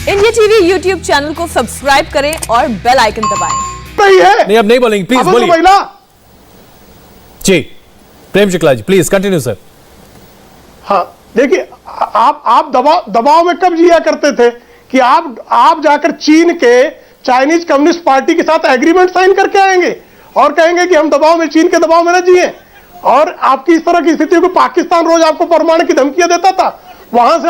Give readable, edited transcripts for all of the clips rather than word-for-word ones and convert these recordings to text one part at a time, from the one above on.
India TV YouTube channel को subscribe करें और बेल आइकन दबाएं। नहीं, अब नहीं बोलेंगे, प्लीज बोलिए। महिला जी Prem Shukla ji please continue sir. हाँ देखिए, आप दबाव में कब जिया करते थे कि आप जाकर चीन के चाइनीज कम्युनिस्ट पार्टी के साथ एग्रीमेंट साइन करके आएंगे और कहेंगे कि हम दबाव में, चीन के दबाव में न जिए। और आपकी इस तरह की स्थिति को पाकिस्तान रोज आपको परमाणु की धमकियां देता था। वहां से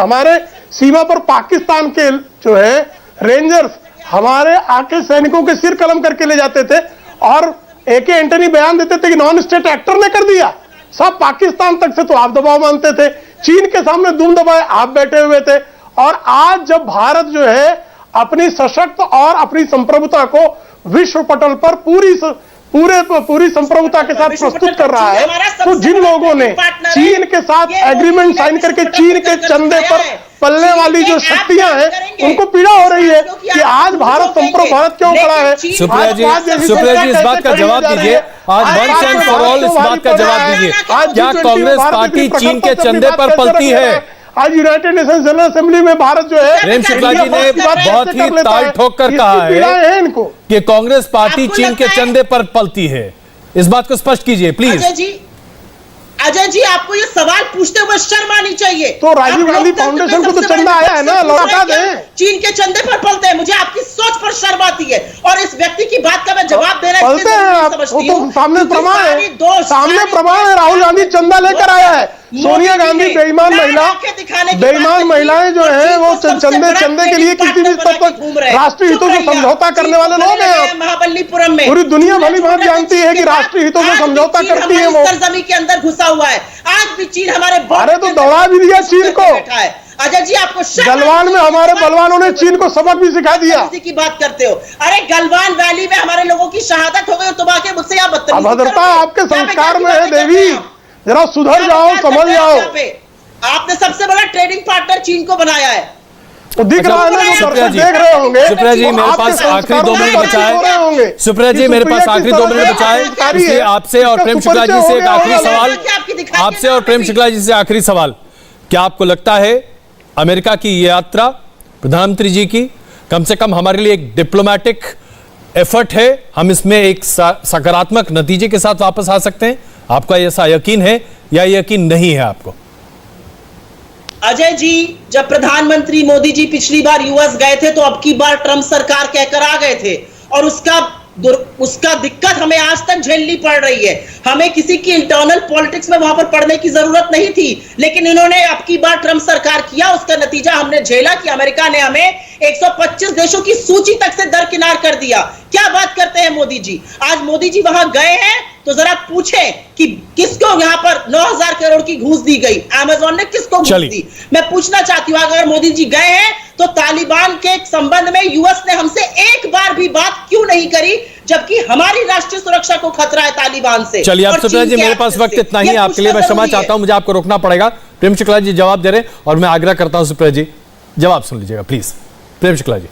हमारे सीमा पर पाकिस्तान के जो है रेंजर्स हमारे आके सैनिकों के सिर कलम करके ले जाते थे और एके एंटनी बयान देते थे कि नॉन स्टेट एक्टर ने कर दिया। सब पाकिस्तान तक से तो आप दबाव मानते थे, चीन के सामने दुम दबाए आप बैठे हुए थे। और आज जब भारत जो है अपनी सशक्त और अपनी संप्रभुता को विश्व पटल पर पूरी संप्रभुता के साथ प्रस्तुत कर रहा है, तो जिन लोगों ने चीन के साथ एग्रीमेंट साइन करके चीन के चंदे पर पलने वाली जो शक्तियां हैं उनको पीड़ा हो रही है कि आज भारत भारत क्यों खड़ा है। सुप्रिया जी इस बात का जवाब दीजिए, आज वंस एंड फॉर ऑल इस बात का जवाब दीजिए, क्या कांग्रेस पार्टी चीन के चंदे पर पलती है? आज यूनाइटेड नेशंस जनरल असेंबली में भारत जो है, प्रेम शुक्ला जी ने बहुत ही ताल ठोक कर कहा है इनको कि कांग्रेस पार्टी चीन के चंदे पर पलती है। इस बात को स्पष्ट कीजिए प्लीज। अजय जी आपको ये सवाल पूछते हुए शर्म आनी चाहिए। तो राजीव गांधी फाउंडेशन को तो चंदा आया है ना, लौटा दें। चीन के चंदे पर पलते हैं, मुझे आपकी सोच पर शर्म आती है और इस व्यक्ति की बात का मैं जवाब देना पलते हैं आप, वो तो सामने प्रमाण है, राहुल गांधी चंदा लेकर आया है। सोनिया गांधी बेईमान महिलाएं जो है वो चंदे के लिए किसी भी स्तर पर राष्ट्रीय हितों से समझौता करने वाले लोग हैं। महाबलीपुरम में पूरी दुनिया भली भांति जानती है कि राष्ट्रीय हितों से समझौता करती है वो। सरजमी के अंदर घुसा हुआ है, आज भी चीन हमारे अरे तो दौड़ा भी दिया चीन को। अजय जी आपको गलवान में हमारे बलवानों ने चीन को सबक भी सिखा दिया। की बात करते हो, अरे गलवान वैली में हमारे लोगों की शहादत हो गई, तुम आके मुझसे यहाँ बदतमीजी अभद्रता आपके संस्कार में है देवी, जरा सुधर जाओ, समझ जाओ। आपने सबसे बड़ा ट्रेडिंग पार्टनर चीन को बनाया है, तो दिख रहा है ना, देख रहे होंगे। सुप्रिया जी मेरे पास आखिरी 2 मिनट बचा है। सुप्रिया जी मेरे पास आखिरी 2 मिनट बचा है, इसलिए आपसे और प्रेम शुक्ला जी से एक आखिरी सवाल, आपसे और प्रेम शुक्ला जी से आखिरी सवाल। क्या आपको लगता है अमेरिका की ये यात्रा प्रधानमंत्री जी की कम से कम हमारे लिए एक डिप्लोमेटिक एफर्ट है, हम इसमें एक सकारात्मक नतीजे के साथ वापस आ सकते हैं? आपका ऐसा यकीन है या यकीन नहीं है आपको? अजय जी जब प्रधानमंत्री मोदी जी पिछली बार यूएस गए थे तो अब की बार ट्रंप सरकार कहकर आ गए थे और उसका दिक्कत हमें आज तक झेलनी पड़ रही है। हमें किसी की इंटरनल पॉलिटिक्स में वहां पर पड़ने की जरूरत नहीं थी, लेकिन इन्होंने अब की बार ट्रंप सरकार किया, उसका नतीजा हमने झेला कि अमेरिका ने हमें 125 देशों की सूची तक से दरकिनार कर दिया। क्या बात करते हैं मोदी जी? आज मोदी जी वहां गए हैं तो जरा पूछें कि किसको यहां पर 9,000 करोड़ की घूस दी गई, अमेज़न ने किसको घूस दी? मैं पूछना चाहती हूं अगर मोदी जी गए हैं तो तालिबान के संबंध में यूएस ने हमसे एक बार भी बात क्यों नहीं करी, जबकि हमारी राष्ट्रीय सुरक्षा को खतरा है तालिबान से। चलिए आप सुप्रिया जी मेरे पास वक्त इतना ही, आपके लिए मैं क्षमा चाहता हूं, मुझे आपको रोकना पड़ेगा। प्रेम शुक्ला जी जवाब दे रहे हैं और मैं आग्रह करता हूं सुप्रिया जी जवाब सुन लीजिएगा प्लीज। प्रेम शुक्ला जी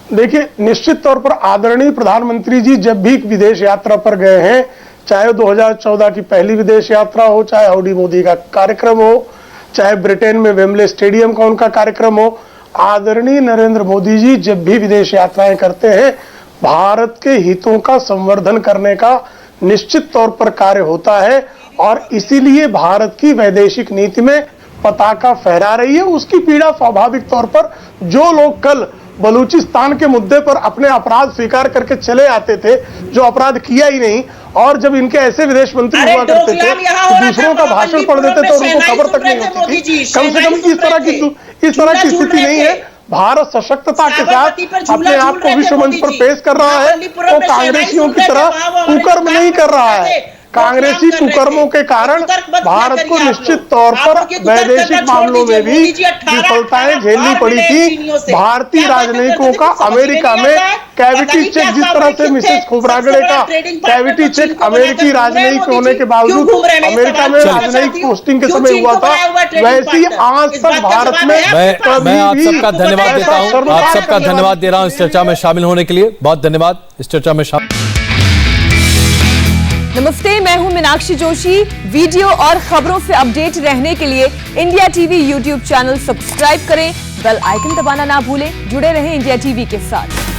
देखिए, निश्चित तौर पर आदरणीय प्रधानमंत्री जी जब भी विदेश यात्रा पर गए हैं, चाहे 2014 की पहली विदेश यात्रा हो, चाहे हाउडी मोदी का कार्यक्रम हो, चाहे ब्रिटेन में वेम्बले स्टेडियम का उनका कार्यक्रम हो, आदरणीय नरेंद्र मोदी जी जब भी विदेश यात्राएं करते हैं भारत के हितों का संवर्धन करने का निश्चित तौर पर कार्य होता है और इसीलिए भारत की वैदेशिक नीति में पताका फहरा रही है। उसकी पीड़ा स्वाभाविक तौर पर जो लोग कल बलूचिस्तान के मुद्दे पर अपने अपराध स्वीकार करके चले आते थे, जो अपराध किया ही नहीं, और जब इनके ऐसे विदेश मंत्री हुआ करते थे तो दूसरों का भाषण पढ़ देते थे और उनको खबर तक नहीं होती थी। कम से कम इस तरह की स्थिति नहीं है। भारत सशक्तता के साथ अपने आप को विश्व मंच पर पेश कर रहा है, वो कांग्रेसियों की तरह कुकर्म नहीं कर रहा है। कांग्रेसी कुकर्मों के कारण भारत को निश्चित तौर पर वैदेशिक मामलों में भी विफलताएं झेलनी पड़ी थी। भारतीय राजनयिकों का अमेरिका में कैविटी चेक, जिस तरह से मिसेस खोबरागड़े का कैविटी चेक अमेरिकी राजनयिक होने के बावजूद अमेरिका में राजनयिक पोस्टिंग के समय हुआ था, वैसी आज तक भारत में मैं आप सबका धन्यवाद देता हूं, आप सबका धन्यवाद दे रहा हूं इस चर्चा में शामिल होने के लिए। बहुत धन्यवाद इस चर्चा में शामिल। नमस्ते, मैं हूं मीनाक्षी जोशी। वीडियो और खबरों से अपडेट रहने के लिए India TV YouTube channel subscribe करें, बेल आइकन दबाना ना भूलें। जुड़े रहें इंडिया टीवी के साथ।